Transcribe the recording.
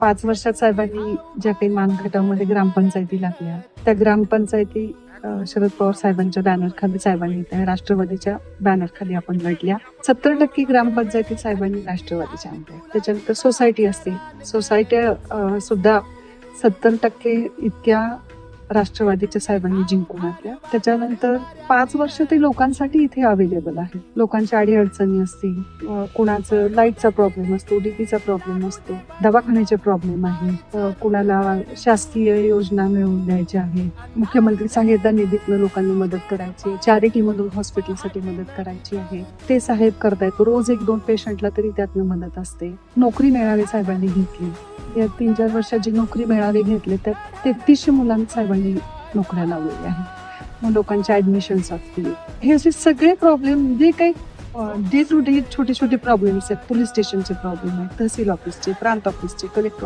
5 वर्षात साहेबांनी ज्या काही मानगटामध्ये ग्रामपंचायती लागल्या, त्या ग्रामपंचायती शरद पवार साहेबांच्या बॅनरखाली साहेबांनी त्या राष्ट्रवादीच्या बॅनरखाली आपण लढल्या. 70% ग्रामपंचायती साहेबांनी राष्ट्रवादीच्या आणल्या. त्याच्यानंतर सोसायटी असते, सोसायट्या सुद्धा 70% इतक्या राष्ट्रवादीच्या साहेबांनी जिंकून आणल्या. त्याच्यानंतर 5 वर्ष ते लोकांसाठी इथे अवेलेबल आहे. लोकांच्या अडीअडचणी असतील, कुणाचं लाईटचा प्रॉब्लेम असतो, डीपीचा प्रॉब्लेम असतो, दवाखान्याचे प्रॉब्लेम आहे, कुणाला शासकीय योजना मिळवून द्यायच्या आहेत, मुख्यमंत्री सहाय्यता निधीतनं लोकांनी मदत करायची, चॅरिटीमधून हॉस्पिटलसाठी मदत करायची आहे, ते साहेब करतायत. रोज 1-2 पेशंटला तरी त्यातनं मदत असते. नोकरी मेळावे साहेबांनी घेतली. या 3-4 वर्षात जी नोकरी मेळावे घेतले त्यात 3300 मुलांना साहेबांनी नोकऱ्या लावलेल्या आहेत. मग लोकांच्या ऍडमिशन्स असतील, हे असे सगळे प्रॉब्लेम जे काही डे टू डे छोटे छोटे प्रॉब्लेम्स आहेत, पोलीस स्टेशनचे प्रॉब्लेम आहेत, तहसील ऑफिसचे, प्रांत ऑफिसचे, कलेक्टर